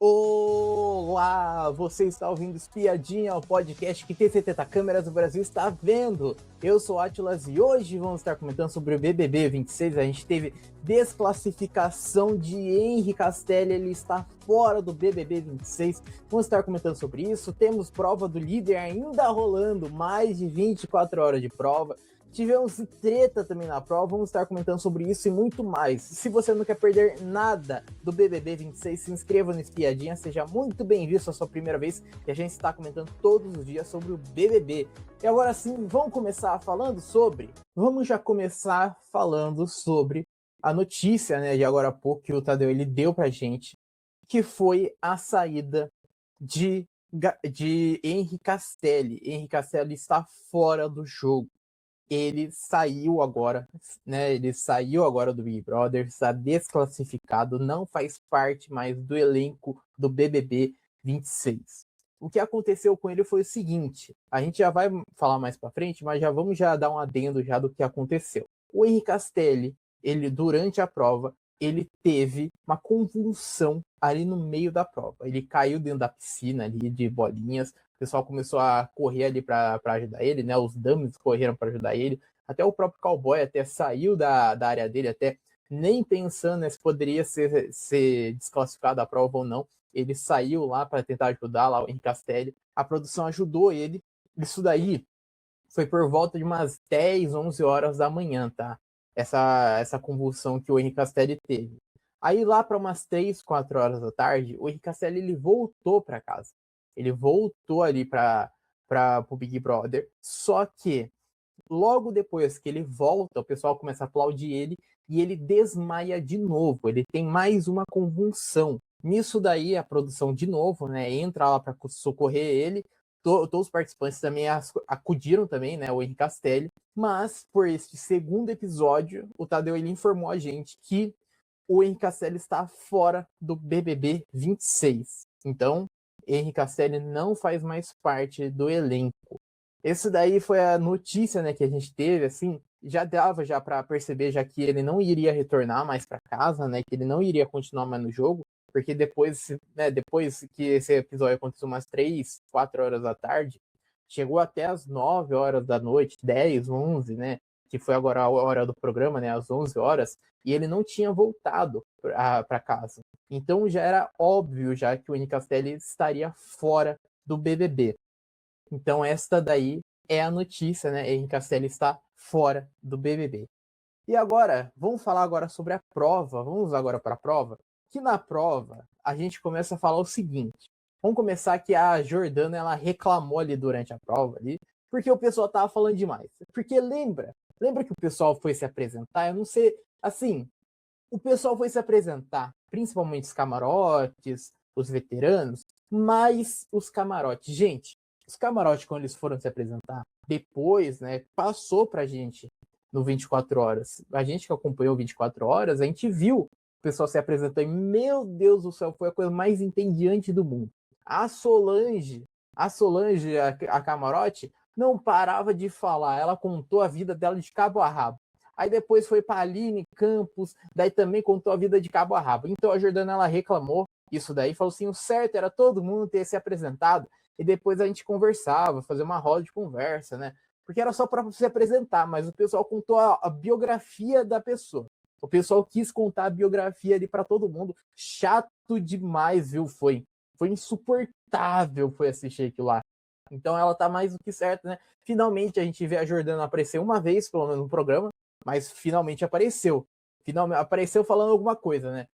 Olá, você está ouvindo Espiadinha, o podcast que TCT Câmeras do Brasil está vendo. Eu sou Atlas e hoje vamos estar comentando sobre o BBB 26. A gente teve desclassificação de Henri Castelli, ele está fora do BBB 26. Vamos estar comentando sobre isso. Temos prova do líder ainda rolando, mais de 24 horas de prova. Tivemos treta também na prova, vamos estar comentando sobre isso e muito mais. Se você não quer perder nada do BBB 26, se inscreva no Espiadinha, seja muito bem-vindo a sua primeira vez, que a gente está comentando todos os dias sobre o BBB. E agora sim, vamos já começar falando sobre a notícia, né, de agora há pouco que o Tadeu ele deu pra gente, que foi a saída de Henri Castelli. Henri Castelli está fora do jogo. Ele saiu agora, né? Ele saiu agora do Big Brother, está desclassificado, não faz parte mais do elenco do BBB 26. O que aconteceu com ele foi o seguinte, a gente já vai falar mais para frente, mas vamos dar um adendo já do que aconteceu. O Henri Castelli, ele durante a prova, ele teve uma convulsão ali no meio da prova. Ele caiu dentro da piscina ali de bolinhas. O pessoal começou a correr ali para ajudar ele, né? Os dummies correram para ajudar ele. Até o próprio cowboy até saiu da área dele, até nem pensando, né, se poderia ser desclassificado da prova ou não. Ele saiu lá para tentar ajudar lá o Henri Castelli. A produção ajudou ele. Isso daí foi por volta de umas 10, 11 horas da manhã, tá? Essa convulsão que o Henri Castelli teve. Aí lá para umas 3, 4 horas da tarde, o Henri Castelli ele voltou para casa. Ele voltou ali para o Big Brother, só que logo depois que ele volta, o pessoal começa a aplaudir ele e ele desmaia de novo. Ele tem mais uma convulsão. Nisso daí, a produção de novo, né, entra lá para socorrer ele. Todos os participantes também acudiram também, né, o Henri Castelli. Mas, por este segundo episódio, o Tadeu ele informou a gente que o Henri Castelli está fora do BBB 26. Então, Henri Castelli não faz mais parte do elenco. Esse daí foi a notícia, né, que a gente teve, assim, já dava já para perceber já que ele não iria retornar mais para casa, né, que ele não iria continuar mais no jogo, porque depois, né, depois que esse episódio aconteceu umas 3, 4 horas da tarde, chegou até as 9 horas da noite, 10, 11, né, que foi agora a hora do programa, né, às 11 horas, e ele não tinha voltado para casa. Então já era óbvio já que o Henri Castelli estaria fora do BBB. Então esta daí é a notícia, né? Henri Castelli está fora do BBB. E agora, vamos falar agora sobre a prova. Vamos agora para a prova. Que na prova, a gente começa a falar o seguinte. Vamos começar que a Jordana, ela reclamou ali durante a prova, ali, porque o pessoal tava falando demais. Porque lembra que o pessoal foi se apresentar? Eu não sei, assim, o pessoal foi se apresentar, principalmente os camarotes, os veteranos, mas os camarotes. Gente, os camarotes, quando eles foram se apresentar, depois, né, passou pra gente no 24 horas. A gente que acompanhou 24 horas, a gente viu o pessoal se apresentando e, meu Deus do céu, foi a coisa mais entediante do mundo. A Solange, a camarote, não parava de falar. Ela contou a vida dela de cabo a rabo. Aí depois foi para Aline Campos, daí também contou a vida de cabo a rabo. Então a Jordana, ela reclamou isso daí, falou assim, o certo era todo mundo ter se apresentado e depois a gente conversava, fazer uma roda de conversa, né? Porque era só para se apresentar, mas o pessoal contou a biografia da pessoa. O pessoal quis contar a biografia ali para todo mundo. Chato demais, viu? Foi insuportável foi assistir aquilo lá. Então ela tá mais do que certa, né? Finalmente a gente vê a Jordana aparecer uma vez, pelo menos no programa, mas finalmente apareceu. Finalmente apareceu falando alguma coisa, né?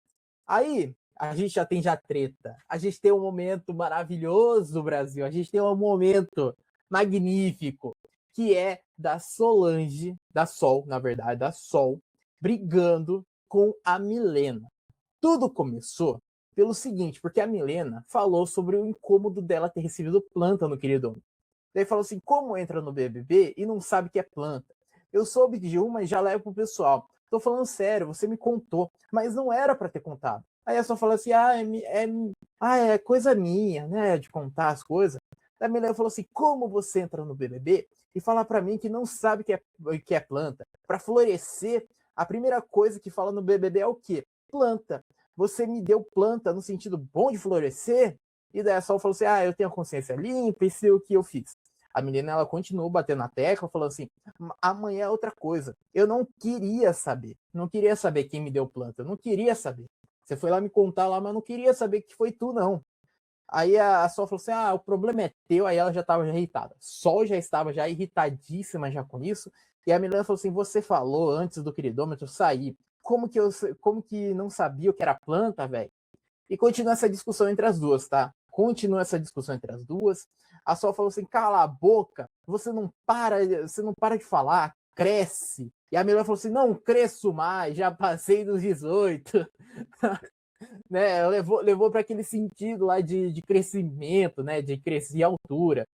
Aí a gente já tem treta. A gente tem um momento maravilhoso do Brasil. A gente tem um momento magnífico, que é da Solange, da Sol, na verdade, da Sol, brigando com a Milena. Tudo começou pelo seguinte, porque a Milena falou sobre o incômodo dela ter recebido planta no querido. Daí falou assim, como entra no BBB e não sabe que é planta? Eu soube de uma e já levo pro pessoal. Tô falando sério, você me contou, mas não era para ter contado. Aí ela só fala assim, é coisa minha, né, de contar as coisas. Daí a Milena falou assim, como você entra no BBB e fala para mim que não sabe que é planta? Para florescer, a primeira coisa que fala no BBB é o quê? Planta. você me deu planta no sentido bom de florescer? E daí a Sol falou assim, eu tenho a consciência limpa e sei o que eu fiz. A menina, ela continuou batendo na tecla, falando assim, amanhã é outra coisa. Eu não queria saber. Não queria saber quem me deu planta. Eu não queria saber. Você foi lá me contar lá, mas eu não queria saber que foi tu, não. Aí a Sol falou assim, o problema é teu. Aí ela já estava irritada. Sol já estava já irritadíssima já com isso. E a menina falou assim, você falou antes do queridômetro sair. Como que não sabia o que era planta, velho? E continua essa discussão entre as duas, tá? Continua essa discussão entre as duas. A Sol falou assim, cala a boca, você não para de falar, cresce. E a Milena falou assim, não cresço mais, já passei dos 18. Né? Levou para aquele sentido lá de crescimento, né? De crescer em altura.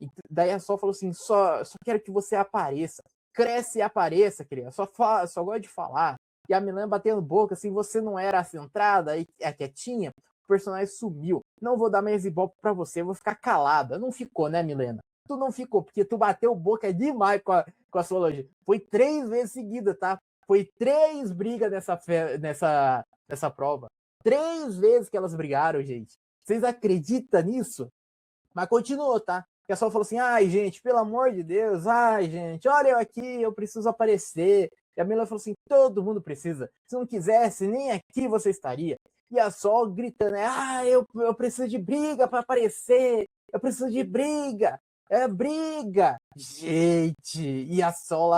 E daí a Sol falou assim, só quero que você apareça. Cresce e apareça, criança. Só gosta de falar. E a Milena batendo boca, assim, você não era centrada e quietinha, o personagem sumiu. Não vou dar mais ibope pra você, eu vou ficar calada. Não ficou, né, Milena? Tu não ficou, porque tu bateu boca demais com a Solange. Foi 3 vezes seguida, tá? Foi 3 brigas nessa prova. 3 vezes que elas brigaram, gente. Vocês acreditam nisso? Mas continuou, tá? O pessoal falou assim, gente, pelo amor de Deus, gente, olha eu aqui, eu preciso aparecer. E a Mila falou assim, todo mundo precisa. Se não quisesse, nem aqui você estaria. E a Sol gritando, eu preciso de briga para aparecer. Eu preciso de briga. É briga. Gente, e a Sol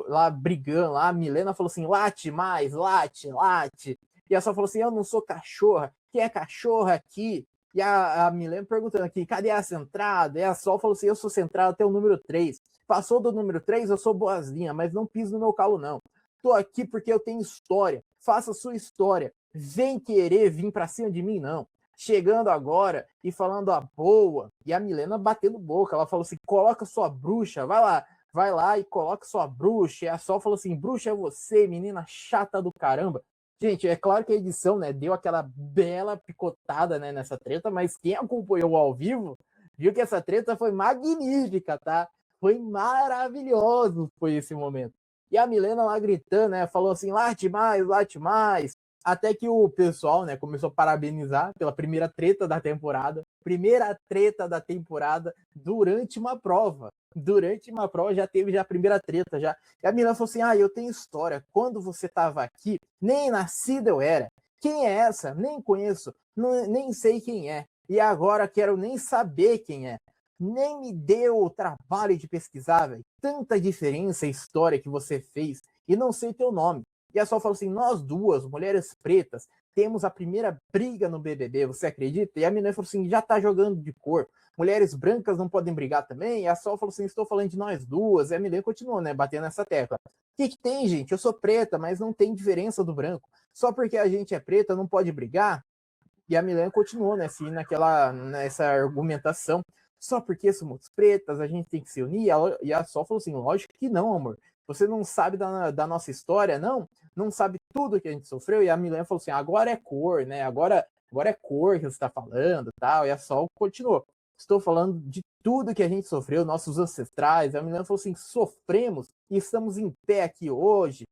lá brigando, lá a Milena falou assim, late mais, late, late. E a Sol falou assim, eu não sou cachorra. Quem é cachorra aqui? E a Milena perguntando aqui, cadê a centrada? E a Sol falou assim, eu sou centrada até o número 3. Passou do número 3, eu sou boazinha, mas não piso no meu calo, não. Tô aqui porque eu tenho história. Faça sua história. Vem querer vir pra cima de mim, não. Chegando agora e falando a boa. E a Milena batendo boca. Ela falou assim, coloca sua bruxa, vai lá e coloca sua bruxa. E a Sol falou assim, bruxa é você, menina chata do caramba. Gente, é claro que a edição, né, deu aquela bela picotada, né, nessa treta, mas quem acompanhou ao vivo viu que essa treta foi magnífica, tá? Foi maravilhoso, foi esse momento. E a Milena lá gritando, né, falou assim, late mais, late mais. Até que o pessoal, né, começou a parabenizar pela primeira treta da temporada. Primeira treta da temporada durante uma prova. Durante uma prova já teve já a primeira treta já. E a Milena falou assim, eu tenho história. Quando você tava aqui, nem nascida eu era. Quem é essa? Nem conheço. Nem sei quem é. E agora quero nem saber quem é. Nem me deu o trabalho de pesquisar, velho. Tanta diferença a história que você fez e não sei teu nome. E a Sol falou assim, nós duas, mulheres pretas, temos a primeira briga no BBB, você acredita? E a menina falou assim, já tá jogando de cor. Mulheres brancas não podem brigar também? E a Sol falou assim, estou falando de nós duas. E a menina continuou, né, batendo nessa tecla. O que tem, gente? Eu sou preta, mas não tem diferença do branco. Só porque a gente é preta não pode brigar? E a Milena continuou, né, assim, nessa argumentação. Só porque somos pretas, a gente tem que se unir. E a Sol falou assim, lógico que não, amor. Você não sabe da nossa história, não? Não sabe tudo que a gente sofreu? E a Milena falou assim, agora é cor, né? Agora é cor que você está falando, tal. E a Sol continuou. Estou falando de tudo que a gente sofreu, nossos ancestrais. A Milena falou assim, sofremos e estamos em pé aqui hoje.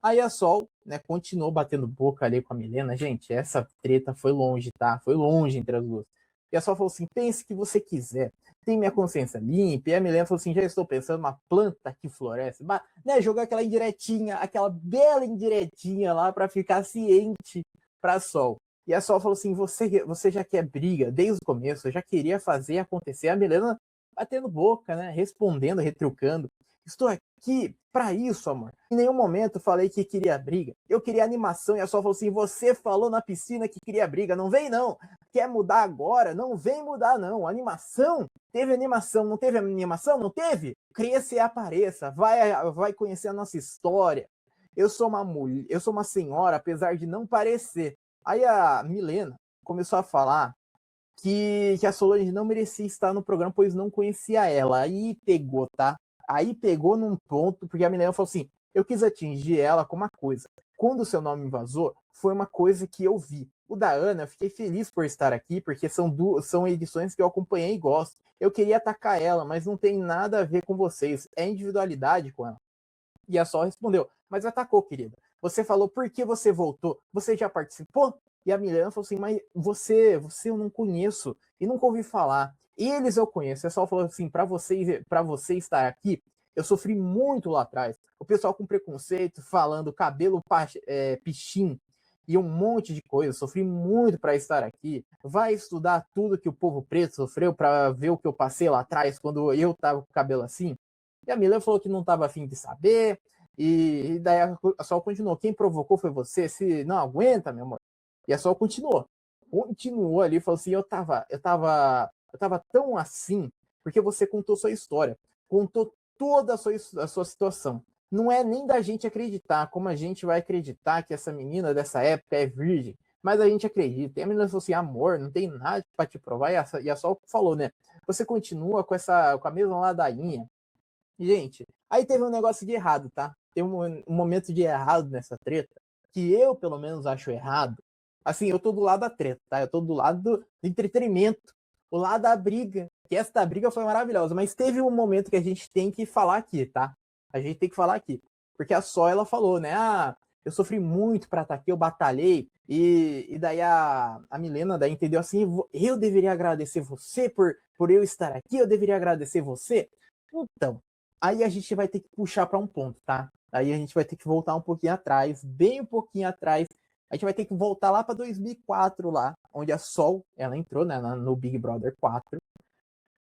Aí a Sol, né, continuou batendo boca ali com a Milena. Gente, essa treta foi longe, tá? Foi longe entre as duas. E a Sol falou assim, pense o que você quiser. Tem minha consciência limpa. E a Milena falou assim, já estou pensando uma planta que floresce. Mas, né, jogar aquela indiretinha, aquela bela indiretinha lá para ficar ciente pra Sol. E a Sol falou assim, você já quer briga desde o começo, eu já queria fazer acontecer. A Milena batendo boca, né, respondendo, retrucando. Estou aqui para isso, amor. Em nenhum momento falei que queria briga. Eu queria animação e a Sol falou assim, você falou na piscina que queria briga. Não vem, não. Quer mudar agora? Não vem mudar, não. Animação? Teve animação. Não teve animação? Não teve? Cresça e apareça. Vai conhecer a nossa história. Eu sou uma mulher, eu sou uma senhora, apesar de não parecer. Aí a Milena começou a falar que a Solange não merecia estar no programa, pois não conhecia ela. Aí pegou, tá? Aí pegou num ponto, porque a Milena falou assim, eu quis atingir ela com uma coisa. Quando o seu nome vazou, foi uma coisa que eu vi. O da Ana, eu fiquei feliz por estar aqui, porque são edições que eu acompanhei e gosto. Eu queria atacar ela, mas não tem nada a ver com vocês. É individualidade com ela. E a Sol respondeu, mas atacou, querida. Você falou por que você voltou? Você já participou? E a Milena falou assim, mas você eu não conheço e nunca ouvi falar. Eles eu conheço. O pessoal falou assim, para você estar aqui, eu sofri muito lá atrás. O pessoal com preconceito, falando cabelo pichim e um monte de coisa. Sofri muito para estar aqui. Vai estudar tudo que o povo preto sofreu para ver o que eu passei lá atrás quando eu tava com o cabelo assim. E a Milena falou que não tava afim de saber. E daí a Sol continuou. Quem provocou foi você. Se não aguenta, meu amor. E a Sol continuou ali, falou assim, eu tava tão assim, porque você contou sua história, contou toda a sua situação. Não é nem da gente acreditar, como a gente vai acreditar que essa menina dessa época é virgem, mas a gente acredita. E a menina falou assim, amor, não tem nada para te provar, e a Sol falou, né, você continua com a mesma ladainha. Gente, aí teve um negócio de errado, tá? Tem um momento de errado nessa treta, que eu, pelo menos, acho errado. Assim, eu tô do lado da treta, tá? Eu tô do lado do entretenimento, o lado da briga. Que essa briga foi maravilhosa, mas teve um momento que a gente tem que falar aqui, tá? A gente tem que falar aqui. Porque a Só, ela falou, né? Ah, eu sofri muito pra estar aqui, eu batalhei. E daí a Milena daí entendeu assim, eu deveria agradecer você por eu estar aqui, eu deveria agradecer você. Então, aí a gente vai ter que puxar para um ponto, tá? Aí a gente vai ter que voltar um pouquinho atrás, bem um pouquinho atrás. A gente vai ter que voltar lá para 2004 lá, onde a Sol, ela entrou, né, no Big Brother 4.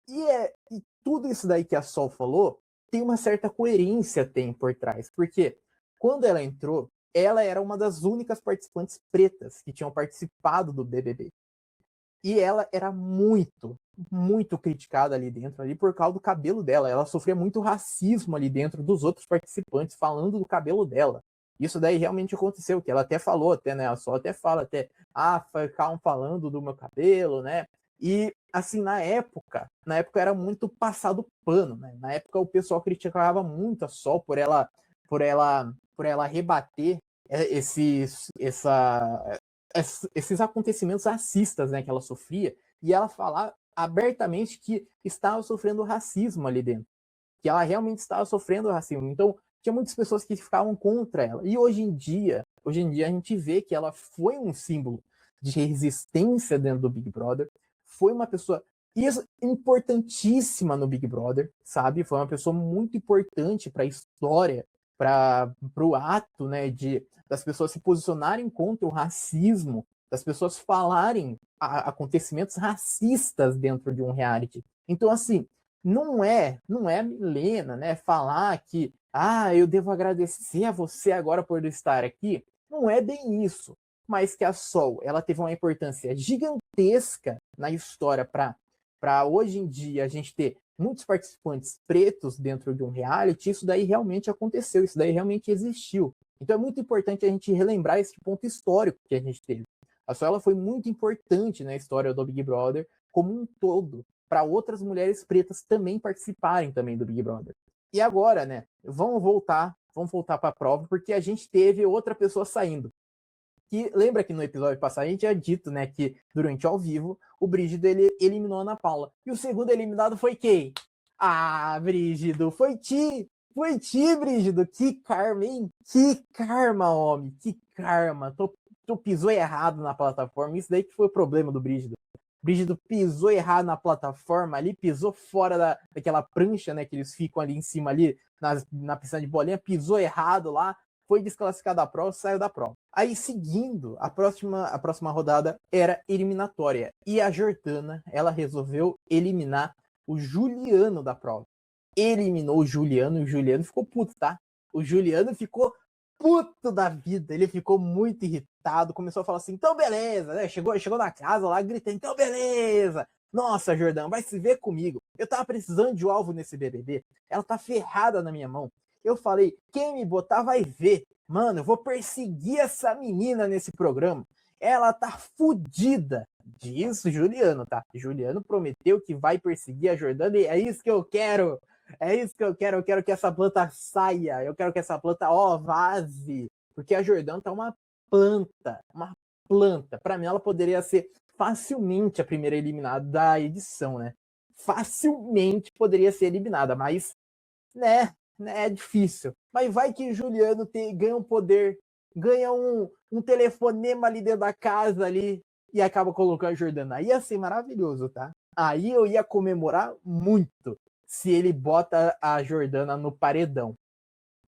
E tudo isso daí que a Sol falou, tem uma certa coerência tem por trás, porque quando ela entrou, ela era uma das únicas participantes pretas que tinham participado do BBB. E ela era muito, muito criticada ali dentro, ali por causa do cabelo dela. Ela sofria muito racismo ali dentro dos outros participantes, falando do cabelo dela. Isso daí realmente aconteceu, que ela até falou, até, né? Ela só até fala, até, ficavam falando do meu cabelo, né? E assim, na época era muito passado pano, né? Na época o pessoal criticava muito a Sol por ela rebater esses acontecimentos racistas, né, que ela sofria, e ela falar abertamente que estava sofrendo racismo ali dentro, que ela realmente estava sofrendo racismo. Então, tinha muitas pessoas que ficavam contra ela. E hoje em dia a gente vê que ela foi um símbolo de resistência dentro do Big Brother, foi uma pessoa importantíssima no Big Brother, sabe? Foi uma pessoa muito importante para a história, para o ato, né, das pessoas se posicionarem contra o racismo, das pessoas falarem acontecimentos racistas dentro de um reality. Então, assim, não é a Milena, né, falar que eu devo agradecer a você agora por estar aqui. Não é bem isso. Mas que a Sol, ela teve uma importância gigantesca na história para hoje em dia a gente ter muitos participantes pretos dentro de um reality, isso daí realmente aconteceu, isso daí realmente existiu. Então é muito importante a gente relembrar esse ponto histórico que a gente teve. A Sol, ela foi muito importante na história do Big Brother como um todo, para outras mulheres pretas também participarem também do Big Brother. E agora, né, vamos voltar para a prova, porque a gente teve outra pessoa saindo. Que lembra que no episódio passado a gente tinha dito, né, que durante ao vivo o Brígido ele eliminou a Ana Paula. E o segundo eliminado foi quem? Brígido, foi ti, Brígido. Que karma, hein? Que karma, homem. Que karma. Tu pisou errado na plataforma. Isso daí que foi o problema do Brígido. Brígido pisou errado na plataforma ali, pisou fora daquela prancha, né, que eles ficam ali em cima ali, na piscina de bolinha, pisou errado lá, foi desclassificado da prova, saiu da prova. Aí, seguindo, a próxima rodada era eliminatória. E a Jordana, ela resolveu eliminar o Juliano da prova. Eliminou o Juliano, e o Juliano ficou puto, tá? O Juliano ficou puto da vida, ele ficou muito irritado, começou a falar assim, então beleza, né? Chegou na casa lá, gritando, então beleza. Nossa, Jordão, vai se ver comigo. Eu tava precisando de um alvo nesse BBB. Ela tá ferrada na minha mão. Eu falei, quem me botar vai ver. Mano, eu vou perseguir essa menina nesse programa. Ela tá fodida. Diz Juliano, tá? Juliano prometeu que vai perseguir a Jordana e é isso que eu quero. É isso que eu quero. Eu quero que essa planta saia. Eu quero que essa planta, vaze. Porque a Jordana tá uma planta. Uma planta. Pra mim, ela poderia ser facilmente a primeira eliminada da edição, né? Facilmente poderia ser eliminada, mas, né, é difícil. Mas vai que Juliano ganha um poder ganha um telefonema ali dentro da casa ali e acaba colocando a Jordana. Ia ser maravilhoso, tá? Aí eu ia comemorar muito se ele bota a Jordana no paredão.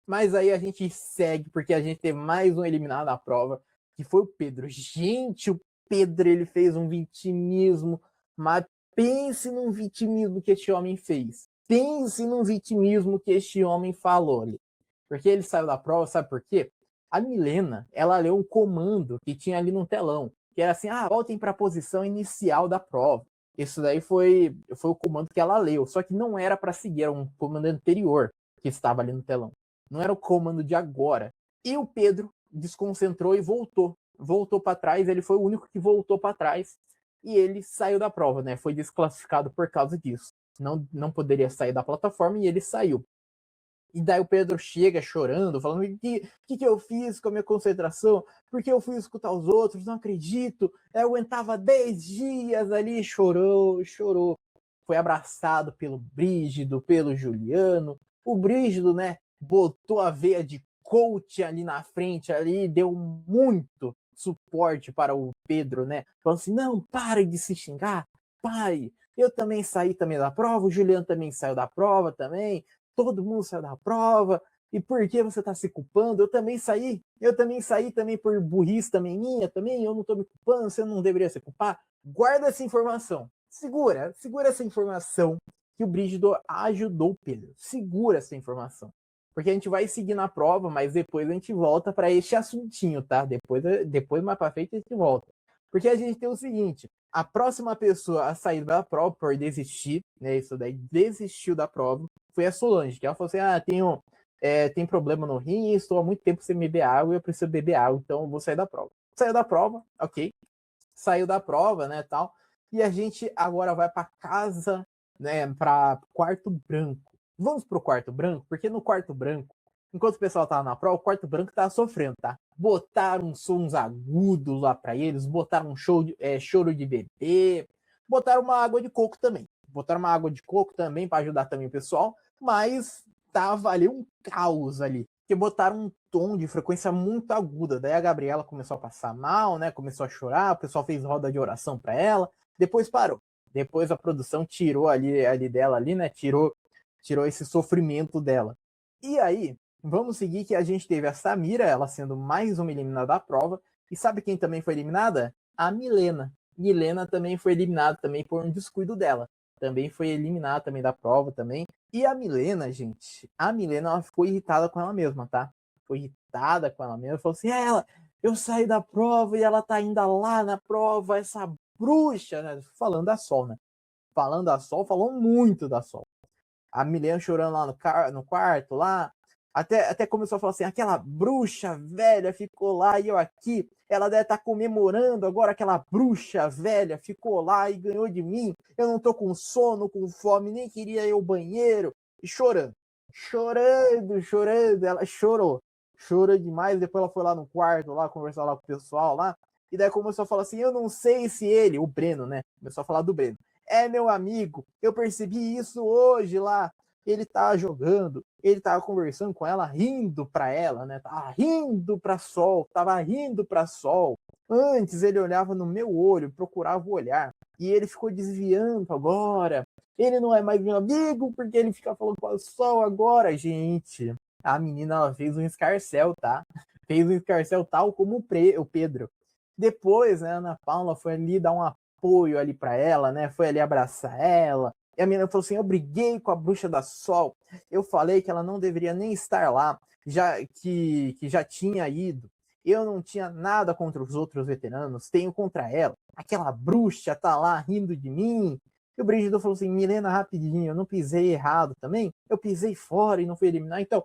Mas aí a gente segue, porque a gente teve mais um eliminado na prova, que foi o Pedro. Gente, o Pedro, ele fez um vitimismo, mas pense num vitimismo que este homem fez. Pense num vitimismo que este homem falou ali. Porque ele saiu da prova, sabe por quê? A Milena, ela leu um comando que tinha ali no telão, que era assim, voltem para a posição inicial da prova. Isso daí foi o comando que ela leu, só que não era para seguir, era um comando anterior que estava ali no telão. Não era o comando de agora. E o Pedro desconcentrou e voltou. Voltou para trás, ele foi o único que voltou para trás. E ele saiu da prova, né? Foi desclassificado por causa disso. Não poderia sair da plataforma e ele saiu. E daí o Pedro chega chorando, falando: o que eu fiz com a minha concentração? Porque eu fui escutar os outros, não acredito. Eu aguentava 10 dias ali, chorou. Foi abraçado pelo Brígido, pelo Juliano. O Brígido, né, botou a veia de coach ali na frente, ali, deu muito suporte para o Pedro, né? Falando assim: não, pare de se xingar, pare. Eu também saí também da prova, o Juliano também saiu da prova também. Todo mundo saiu da prova, e por que você está se culpando? Eu também saí também por burrice também minha, também, eu não estou me culpando, você não deveria se culpar. Guarda essa informação, segura essa informação que o Brígido ajudou o Pedro, segura essa informação, porque a gente vai seguir na prova, mas depois a gente volta para este assuntinho, tá? Depois mais para frente a gente volta. Porque a gente tem o seguinte, a próxima pessoa a sair da prova por desistir, né, isso daí, desistiu da prova, foi a Solange, que ela falou assim, tem problema no rim, estou há muito tempo sem beber água e eu preciso beber água, então eu vou sair da prova. Saiu da prova, ok, saiu da prova, né, tal, e a gente agora vai para casa, né, para quarto branco. Vamos pro quarto branco, porque no quarto branco, enquanto o pessoal tava na prova, o quarto branco tava sofrendo, tá? Botaram sons agudos lá para eles, botaram choro de bebê, botaram uma água de coco também. Botaram uma água de coco também para ajudar também o pessoal, mas tava ali um caos ali. Porque botaram um tom de frequência muito aguda. Daí a Gabriela começou a passar mal, né? Começou a chorar, o pessoal fez roda de oração para ela, depois parou. Depois a produção tirou ali dela ali, né? Tirou esse sofrimento dela. E aí, vamos seguir que a gente teve a Samira, ela sendo mais uma eliminada da prova. E sabe quem também foi eliminada? A Milena. Milena também foi eliminada também por um descuido dela. Também foi eliminada também da prova também. E a Milena, gente, ela ficou irritada com ela mesma, tá? Foi irritada com ela mesma. Falou assim, eu saí da prova e ela tá ainda lá na prova, essa bruxa, né? Falando da Sol, né? Falando da Sol, falou muito da Sol. A Milena chorando lá no quarto, lá. Até começou a falar assim, aquela bruxa velha ficou lá e eu aqui. Ela deve estar comemorando agora, aquela bruxa velha ficou lá e ganhou de mim. Eu não tô com sono, com fome, nem queria ir ao banheiro. E chorando. Ela chorou. Chorou demais, depois ela foi lá no quarto, lá, conversar lá com o pessoal lá. E daí começou a falar assim, eu não sei se ele, o Breno, né? Começou a falar do Breno. Meu amigo, eu percebi isso hoje lá. Ele tava jogando, ele tava conversando com ela, rindo pra ela, né? Tava rindo pra Sol. Antes ele olhava no meu olho, procurava o olhar. E ele ficou desviando agora. Ele não é mais meu amigo, porque ele fica falando com a Sol agora, gente. A menina, ela fez um escarcel, tá? Fez um escarcel tal como o Pedro. Depois, né, a Ana Paula foi ali dar um apoio ali para ela, né? Foi ali abraçar ela. E a menina falou assim: eu briguei com a bruxa da Sol. Eu falei que ela não deveria nem estar lá, que já tinha ido. Eu não tinha nada contra os outros veteranos, tenho contra ela. Aquela bruxa tá lá rindo de mim. E o Brígido falou assim: Milena, rapidinho, eu não pisei errado também. Eu pisei fora e não fui eliminar. Então,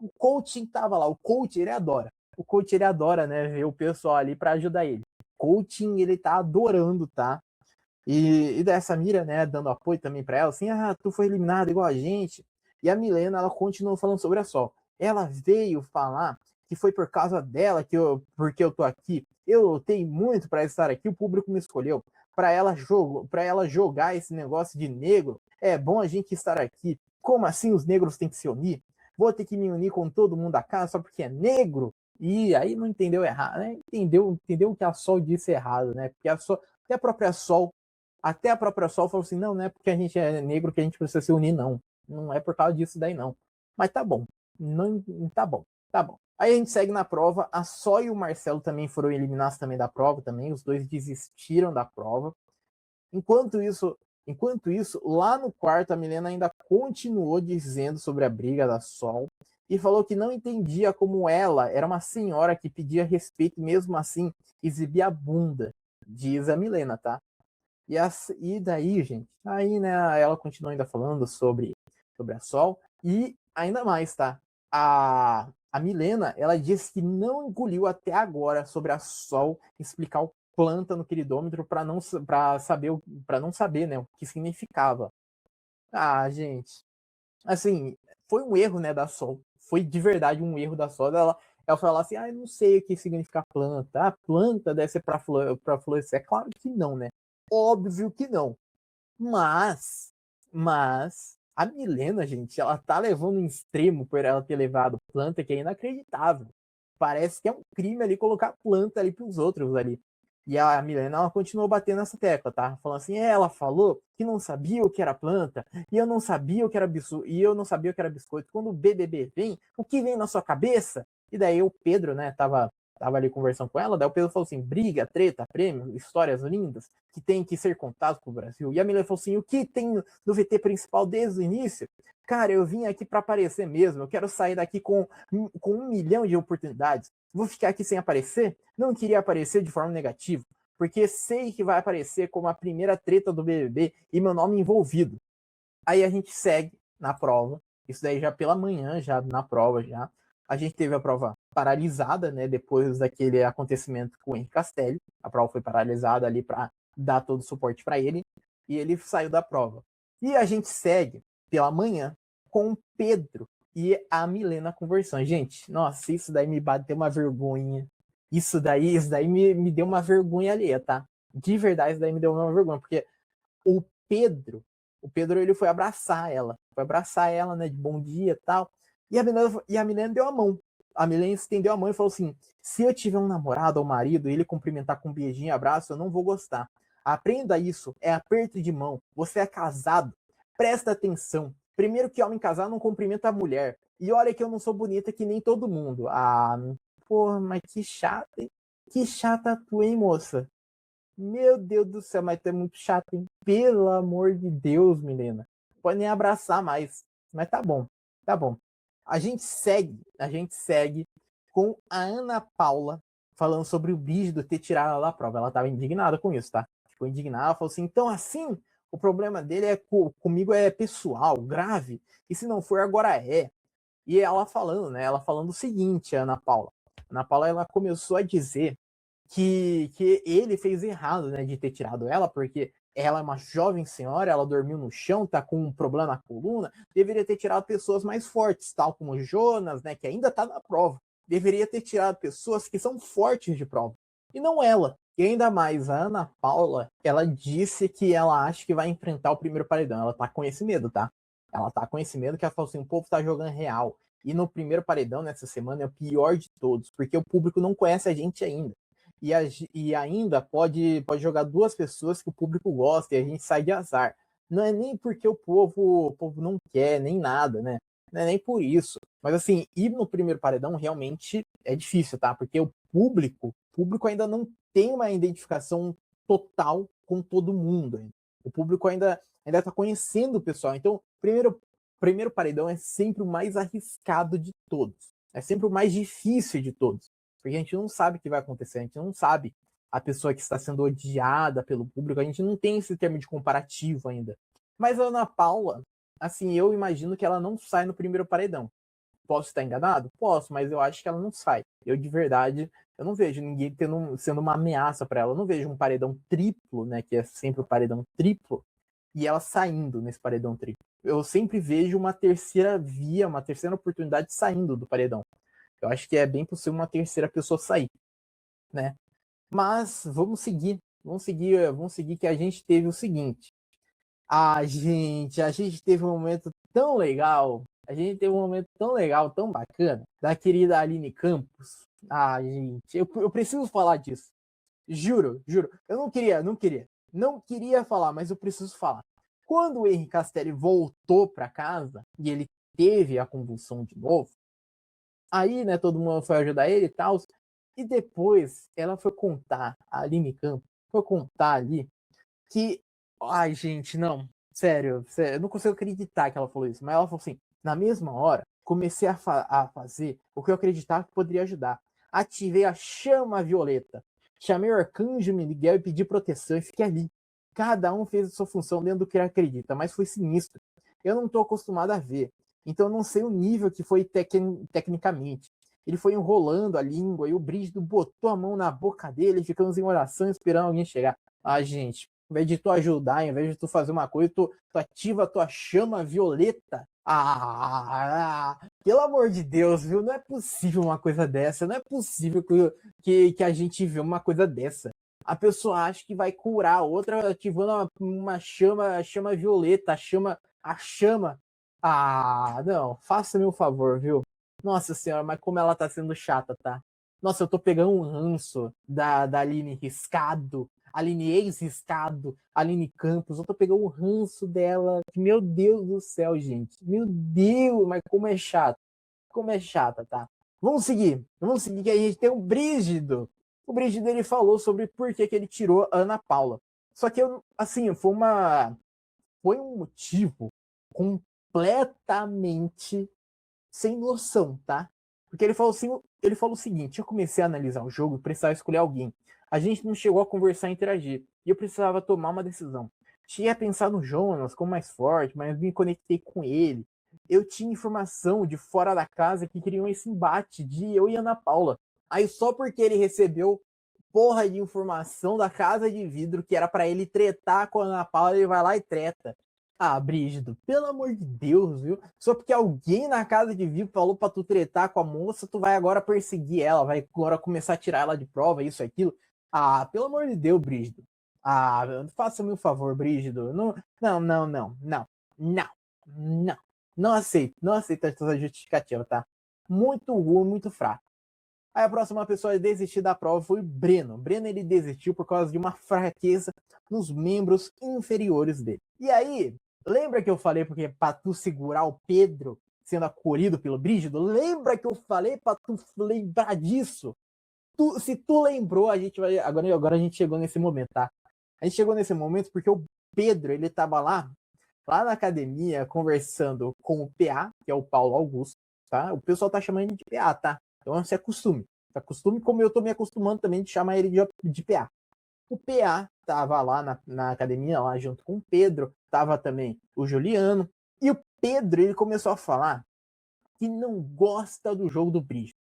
o coaching tava lá. O coach, ele adora. O coach, ele adora, né? Ver o pessoal ali para ajudar ele. Coaching, ele tá adorando, tá? E dessa Mira, né, dando apoio também para ela, assim, tu foi eliminada igual a gente. E a Milena, ela continuou falando sobre a Sol. Ela veio falar que foi por causa dela porque eu tô aqui. Eu lutei muito para estar aqui, o público me escolheu. Para ela jogar esse negócio de negro, é bom a gente estar aqui. Como assim os negros têm que se unir? Vou ter que me unir com todo mundo da casa só porque é negro? E aí não entendeu errado, né? Entendeu o que a Sol disse errado, né? Porque até a própria Sol falou assim, não é porque a gente é negro que a gente precisa se unir, não. Não é por causa disso daí, não. Mas tá bom. Não, tá bom, tá bom. Aí a gente segue na prova, a Sol e o Marcelo também foram eliminados também da prova, também, os dois desistiram da prova. Enquanto isso, lá no quarto, a Milena ainda continuou dizendo sobre a briga da Sol e falou que não entendia como ela era uma senhora que pedia respeito e mesmo assim exibia a bunda. Diz a Milena, tá? E daí, gente, aí, né, ela continua ainda falando sobre a Sol e ainda mais, tá? A Milena, ela disse que não engoliu até agora sobre a Sol explicar o planta no queridômetro para não saber, né, o que significava. Ah, gente, assim, foi um erro, né, da Sol. Foi de verdade um erro da Sol. Ela falou assim, eu não sei o que significa planta. Ah, planta deve ser para florescer. É claro que não, né? Óbvio que não. Mas a Milena, gente, ela tá levando um extremo por ela ter levado planta que é inacreditável. Parece que é um crime ali colocar planta ali pros outros ali. E a Milena, ela continuou batendo nessa tecla, tá? Falando assim, ela falou que não sabia o que era planta, e eu não sabia o que era biscoito. Quando o BBB vem, o que vem na sua cabeça? E daí o Pedro, né, tava ali conversando com ela, daí o Pedro falou assim, briga, treta, prêmio, histórias lindas, que tem que ser contadas pro Brasil. E a Milena falou assim, o que tem no VT principal desde o início? Cara, eu vim aqui para aparecer mesmo, eu quero sair daqui com 1 milhão de oportunidades. Vou ficar aqui sem aparecer? Não queria aparecer de forma negativa, porque sei que vai aparecer como a primeira treta do BBB e meu nome envolvido. Aí a gente segue na prova, isso daí já pela manhã, já na prova já. A gente teve a prova paralisada, né, depois daquele acontecimento com o Henrique Castelli. A prova foi paralisada ali para dar todo o suporte para ele e ele saiu da prova. E a gente segue pela manhã com o Pedro e a Milena conversando. Gente, nossa, isso daí me bateu uma vergonha. Isso daí me deu uma vergonha alheia, tá? De verdade, isso daí me deu uma vergonha, porque o Pedro, ele foi abraçar ela, né, de bom dia e tal. E a Milena deu a mão. A Milena estendeu a mão e falou assim: se eu tiver um namorado ou marido e ele cumprimentar com um beijinho e abraço, eu não vou gostar. Aprenda isso, é aperto de mão. Você é casado. Presta atenção. Primeiro que homem casado não cumprimenta a mulher. E olha que eu não sou bonita que nem todo mundo. Porra, mas que chata, hein? Que chata tu, hein, moça? Meu Deus do céu, mas tu é muito chato, hein? Pelo amor de Deus, Milena. Pode nem abraçar mais. Mas tá bom, tá bom. A gente segue com a Ana Paula falando sobre o Brígido ter tirado ela da prova. Ela tava indignada com isso, tá? Ficou indignada, falou assim, então assim, o problema dele comigo é pessoal, grave, e se não for, agora é. E ela falando, né? Ela falando o seguinte, a Ana Paula. A Ana Paula, ela começou a dizer que ele fez errado, né, de ter tirado ela, porque ela é uma jovem senhora, ela dormiu no chão, tá com um problema na coluna, deveria ter tirado pessoas mais fortes, tal como o Jonas, né, que ainda tá na prova. Deveria ter tirado pessoas que são fortes de prova, e não ela. E ainda mais, a Ana Paula, ela disse que ela acha que vai enfrentar o primeiro paredão. Ela tá com esse medo, tá? Ela tá com esse medo que ela falou assim, o povo tá jogando real. E no primeiro paredão, nessa semana, é o pior de todos, porque o público não conhece a gente ainda e ainda pode jogar duas pessoas que o público gosta e a gente sai de azar. Não é nem porque o povo não quer, nem nada, né? Não é nem por isso. Mas assim, ir no primeiro paredão realmente é difícil, tá? Porque o público ainda não tem uma identificação total com todo mundo. O público ainda tá conhecendo o pessoal. Então, primeiro paredão é sempre o mais arriscado de todos. É sempre o mais difícil de todos. Porque a gente não sabe o que vai acontecer, a gente não sabe a pessoa que está sendo odiada pelo público, a gente não tem esse termo de comparativo ainda. Mas a Ana Paula, assim, eu imagino que ela não sai no primeiro paredão. Posso estar enganado? Posso, mas eu acho que ela não sai. Eu, de verdade, eu não vejo ninguém sendo uma ameaça para ela. Eu não vejo um paredão triplo, né, que é sempre o paredão triplo, e ela saindo nesse paredão triplo. Eu sempre vejo uma terceira via, uma terceira oportunidade saindo do paredão. Eu acho que é bem possível uma terceira pessoa sair, né? Mas vamos seguir que a gente teve o seguinte. A gente teve um momento tão legal, tão bacana, da querida Aline Campos, Ah, gente, eu preciso falar disso. Juro, juro. Eu não queria falar, mas eu preciso falar. Quando o Henri Castelli voltou para casa e ele teve a convulsão de novo, aí, né, todo mundo foi ajudar ele e tal. E depois ela foi contar, a Aline Campos, foi contar ali que. Ai, gente, não. Sério, sério, eu não consigo acreditar que ela falou isso. Mas ela falou assim: na mesma hora, comecei a fazer o que eu acreditava que poderia ajudar. Ativei a chama violeta. Chamei o arcanjo Miguel e pedi proteção e fiquei ali. Cada um fez a sua função dentro do que ele acredita, mas foi sinistro. Eu não estou acostumado a ver. Então eu não sei o nível que foi tecnicamente. Ele foi enrolando a língua e o Brígido botou a mão na boca dele, ficamos em oração esperando alguém chegar. Ah, gente, ao invés de tu ajudar, ao invés de tu fazer uma coisa, tu ativa a tua chama violeta. Pelo amor de Deus, viu? Não é possível uma coisa dessa. Não é possível que a gente vê uma coisa dessa. A pessoa acha que vai curar a outra ativando uma chama violeta, a chama. Ah, não, faça-me um favor, viu? Nossa senhora, mas como ela tá sendo chata, tá? Nossa, eu tô pegando um ranço da Aline Riscado, Aline ex-Riscado, Aline Campos. Eu tô pegando um ranço dela. Meu Deus do céu, gente. Meu Deus, mas como é chato. Como é chata, tá? Vamos seguir que a gente tem o Brígido. O Brígido, ele falou sobre por que ele tirou a Ana Paula. Só que, assim, foi um motivo completamente sem noção, tá? Porque ele falou assim, ele falou o seguinte: eu comecei a analisar o jogo e precisava escolher alguém. A gente não chegou a conversar e interagir. E eu precisava tomar uma decisão. Cheguei a pensar no Jonas como mais forte, mas me conectei com ele. Eu tinha informação de fora da casa que queriam esse embate de eu e Ana Paula. Aí só porque ele recebeu porra de informação da casa de vidro que era para ele tretar com a Ana Paula, ele vai lá e treta. Ah, Brígido, pelo amor de Deus, viu? Só porque alguém na casa de vidro falou pra tu tretar com a moça, tu vai agora perseguir ela, vai agora começar a tirar ela de prova, isso, aquilo. Ah, pelo amor de Deus, Brígido. Ah, faça-me um favor, Brígido. Não, não, não, não, não, não, não. Não aceito essa justificativa, tá? Muito ruim, muito fraco. Aí a próxima pessoa a desistir da prova foi o Breno. O Breno, ele desistiu por causa de uma fraqueza nos membros inferiores dele. E aí, lembra que eu falei porque pra tu segurar o Pedro sendo acolhido pelo Brígido? Lembra que eu falei pra tu lembrar disso? Se tu lembrou, a gente vai. Agora a gente chegou nesse momento, tá? A gente chegou nesse momento porque o Pedro, ele tava lá na academia, conversando com o PA, que é o Paulo Augusto, tá? O pessoal tá chamando ele de PA, tá? Então se acostume. Se acostume como eu tô me acostumando também de chamar ele de PA. O PA tava lá na academia, lá junto com o Pedro, tava também o Juliano, e o Pedro, ele começou a falar que não gosta do jogo do Brígido.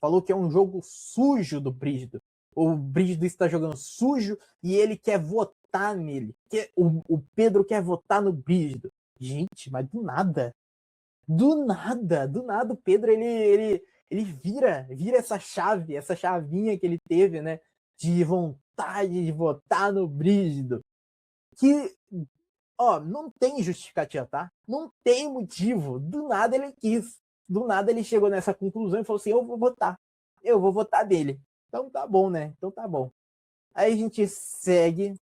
Falou que é um jogo sujo do Brígido. O Brígido está jogando sujo e ele quer votar nele. O Pedro quer votar no Brígido. Gente, mas do nada o Pedro ele vira essa chavinha que ele teve, né, de vontade de votar no Brígido. Que, ó, não tem justificativa, tá? Não tem motivo. Do nada ele quis. Do nada ele chegou nessa conclusão e falou assim: eu vou votar dele. Então tá bom, né? Então tá bom. Aí a gente segue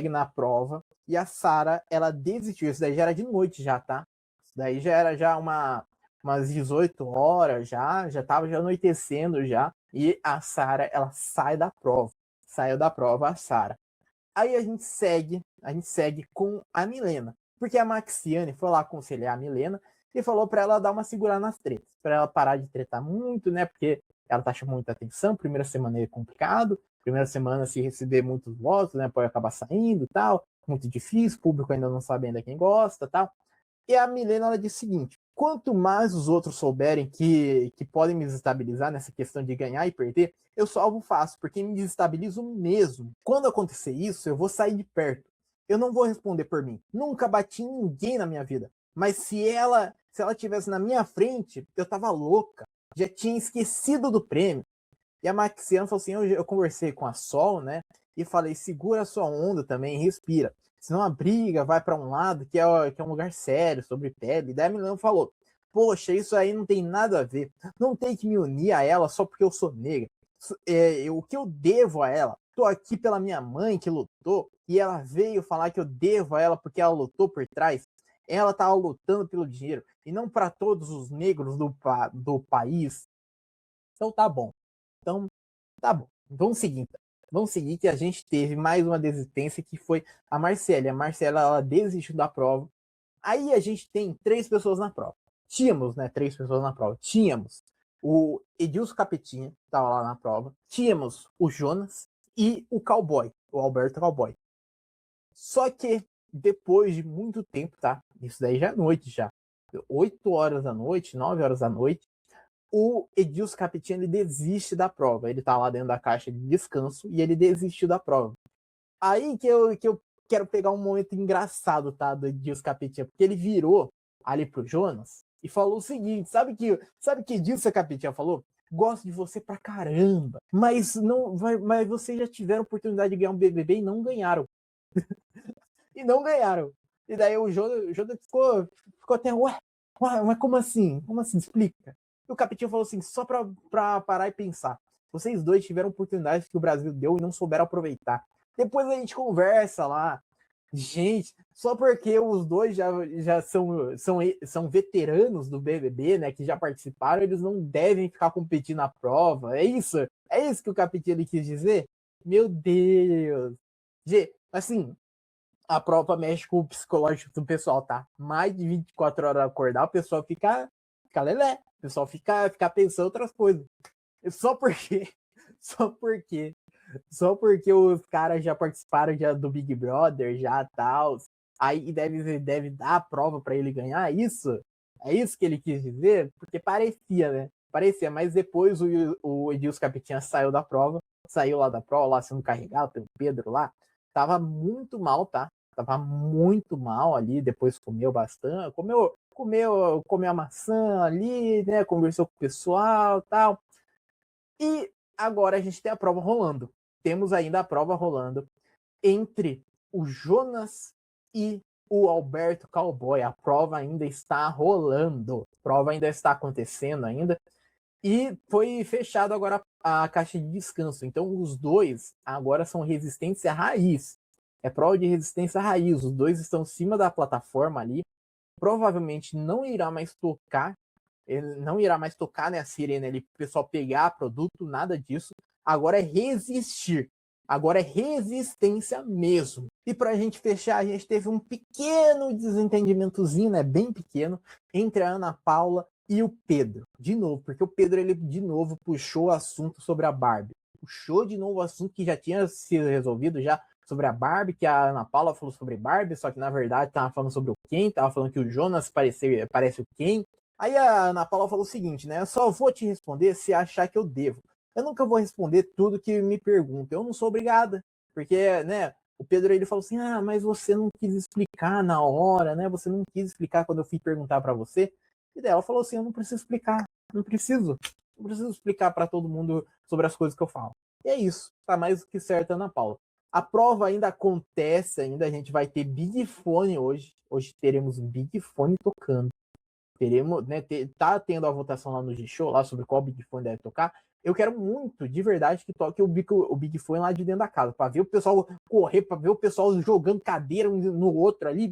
na prova e a Sara, ela desistiu. Isso daí já era de noite já, tá? Isso daí já era já umas 18 horas já tava já anoitecendo já. E a Sara, ela sai da prova. Saiu da prova a Sara. Aí a gente segue com a Milena. Porque a Maxiane foi lá aconselhar a Milena e falou para ela dar uma segurada nas tretas. Para ela parar de tretar muito, né? Porque ela tá chamando muita atenção. Primeira semana é complicado. Primeira semana, se receber muitos votos, né? Pode acabar saindo e tal. Muito difícil. O público ainda não sabe ainda quem gosta e tal. E a Milena, ela disse o seguinte: quanto mais os outros souberem que podem me desestabilizar nessa questão de ganhar e perder, eu só algo faço, porque me desestabilizo mesmo. Quando acontecer isso, eu vou sair de perto. Eu não vou responder por mim. Nunca bati em ninguém na minha vida. Mas se ela tivesse na minha frente, eu tava louca. Já tinha esquecido do prêmio. E a Maxiana falou assim: eu conversei com a Sol, né? E falei: segura a sua onda também, respira. Senão a briga vai para um lado que é um lugar sério, sobre pele. E daí a Milena falou: Poxa, isso aí não tem nada a ver. Não tem que me unir a ela só porque eu sou negra. O que eu devo a ela? Tô aqui pela minha mãe que lutou e ela veio falar que eu devo a ela porque ela lutou por trás. Ela tava lutando pelo dinheiro e não para todos os negros do país. Então tá bom. Então tá bom. Vamos seguir. Então. Vamos seguir que a gente teve mais uma desistência que foi a Marcela. A Marcela ela desistiu da prova. Aí a gente tem 3 pessoas na prova. Tínhamos, né, 3 pessoas na prova. Tínhamos o Edilson Capetinha, que estava lá na prova. Tínhamos o Jonas e o Cowboy, o Alberto Cowboy. Só que depois de muito tempo, tá? Isso daí já é noite já. 8 horas da noite, 9 horas da noite, o Edilson Capetinha ele desiste da prova. Ele tá lá dentro da caixa de descanso e ele desistiu da prova. Aí que eu quero pegar um momento engraçado, tá, do Edilson Capetinha, porque ele virou ali pro Jonas e falou o seguinte, sabe que Edilson Capetinha falou? Gosto de você pra caramba, mas mas vocês já tiveram oportunidade de ganhar um BBB e não ganharam. E não ganharam. E daí o Jonas ficou até, ué, mas como assim? Como assim? Explica. E o Capetinha falou assim, só pra parar e pensar. Vocês dois tiveram oportunidades que o Brasil deu e não souberam aproveitar. Depois a gente conversa lá. Gente, só porque os dois já são veteranos do BBB, né, que já participaram, eles não devem ficar competindo na prova. É isso? É isso que o Capetinha quis dizer? Meu Deus. Assim, a prova mexe com o psicológico do pessoal, tá? Mais de 24 horas acordar, o pessoal fica lelé. O pessoal fica pensando outras coisas. Só porque, só porque, só porque os caras já participaram do Big Brother, já tal. Aí deve dar a prova para ele ganhar isso? É isso que ele quis dizer? Porque parecia, né? Parecia, mas depois o Edilson Capetinha saiu da prova, saiu lá da prova, lá sendo carregado pelo Pedro lá. Tava muito mal, tá? Tava muito mal ali, depois comeu bastante, comeu a maçã ali, né? Conversou com o pessoal, tal. E agora a gente tem a prova rolando. Temos ainda a prova rolando entre o Jonas e o Alberto Cowboy. A prova ainda está rolando. A prova ainda está acontecendo ainda. E foi fechado agora a caixa de descanso. Então os dois agora são resistência raiz. É prova de resistência raiz. Os dois estão em cima da plataforma ali. Provavelmente não irá mais tocar. Ele não irá mais tocar, né, a sirene ali para o pessoal pegar produto, nada disso. Agora é resistir. Agora é resistência mesmo. E para a gente fechar, a gente teve um pequeno desentendimentozinho, né, bem pequeno, entre a Ana Paula e o Pedro. De novo, porque o Pedro, ele de novo puxou o assunto sobre a Barbie. Puxou de novo o assunto que já tinha sido resolvido já sobre a Barbie, que a Ana Paula falou sobre Barbie, só que na verdade tava falando sobre o Ken, tava falando que o Jonas parece o Ken. Aí a Ana Paula falou o seguinte, né? Eu só vou te responder se achar que eu devo. Eu nunca vou responder tudo que me perguntam. Eu não sou obrigada. Porque, né, o Pedro ele falou assim: ah, mas você não quis explicar na hora, né? Você não quis explicar quando eu fui perguntar para você. E daí ela falou assim: eu não preciso explicar. Não preciso. Não preciso explicar para todo mundo sobre as coisas que eu falo. E é isso. Tá mais do que certo, Ana Paula. A prova ainda acontece, ainda a gente vai ter Big Fone hoje. Hoje teremos Big Fone tocando. Teremos, né, tá tendo a votação lá no G-Show, lá sobre qual Big Fone deve tocar. Eu quero muito, de verdade, que toque o Big Fone lá de dentro da casa, para ver o pessoal correr, para ver o pessoal jogando cadeira um no outro ali,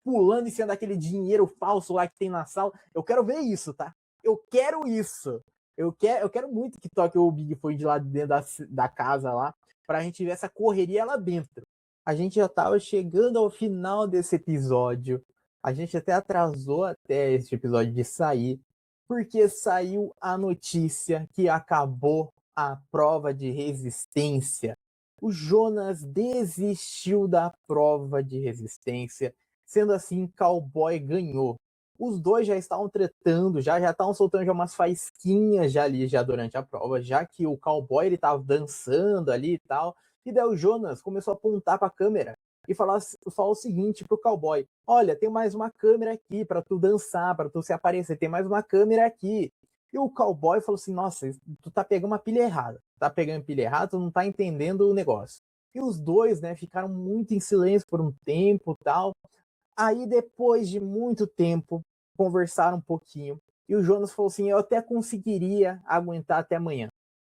pulando e sendo aquele dinheiro falso lá que tem na sala. Eu quero ver isso, tá? Eu quero isso. Eu quero muito que toque o Big Fone de lá de dentro da casa lá, pra gente ver essa correria lá dentro. A gente já tava chegando ao final desse episódio. A gente até atrasou até este episódio de sair, porque saiu a notícia que acabou a prova de resistência. O Jonas desistiu da prova de resistência, sendo assim, Cowboy ganhou. Os dois já estavam tretando, já estavam soltando já umas faísquinhas já ali já durante a prova, já que o Cowboy ele tava dançando ali e tal. E daí o Jonas começou a apontar para a câmera e falar o seguinte pro Cowboy: olha, tem mais uma câmera aqui para tu dançar, para tu se aparecer, tem mais uma câmera aqui. E o Cowboy falou assim: nossa, tu tá pegando uma pilha errada. Tá pegando pilha errada, tu não tá entendendo o negócio. E os dois, né, ficaram muito em silêncio por um tempo, tal. Aí depois de muito tempo, conversaram um pouquinho, e o Jonas falou assim, eu até conseguiria aguentar até amanhã.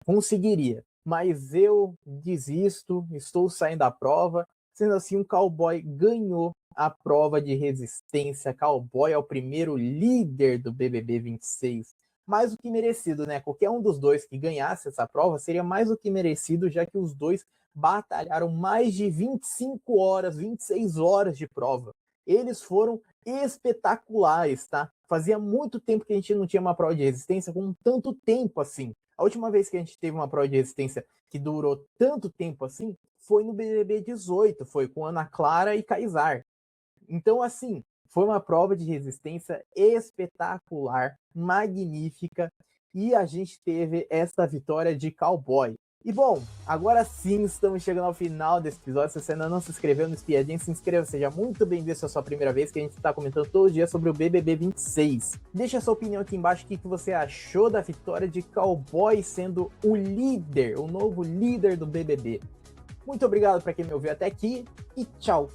Conseguiria, mas eu desisto, estou saindo da prova. Sendo assim, o Cowboy ganhou a prova de resistência. Cowboy é o primeiro líder do BBB 26. Mais do que merecido, né? Qualquer um dos dois que ganhasse essa prova seria mais do que merecido, já que os dois batalharam mais de 25 horas, 26 horas de prova. Eles foram espetaculares, tá? Fazia muito tempo que a gente não tinha uma prova de resistência com tanto tempo assim. A última vez que a gente teve uma prova de resistência que durou tanto tempo assim foi no BBB 18, foi com Ana Clara e Kaysar. Então, assim, foi uma prova de resistência espetacular, magnífica, e a gente teve essa vitória de Cowboy. E bom, agora sim estamos chegando ao final desse episódio. Se você ainda não se inscreveu no Espiadinha, se inscreva, seja muito bem-vindo se é a sua primeira vez, que a gente está comentando todo dia sobre o BBB 26. Deixa a sua opinião aqui embaixo, o que você achou da vitória de Cowboy sendo o líder, o novo líder do BBB. Muito obrigado para quem me ouviu até aqui e tchau!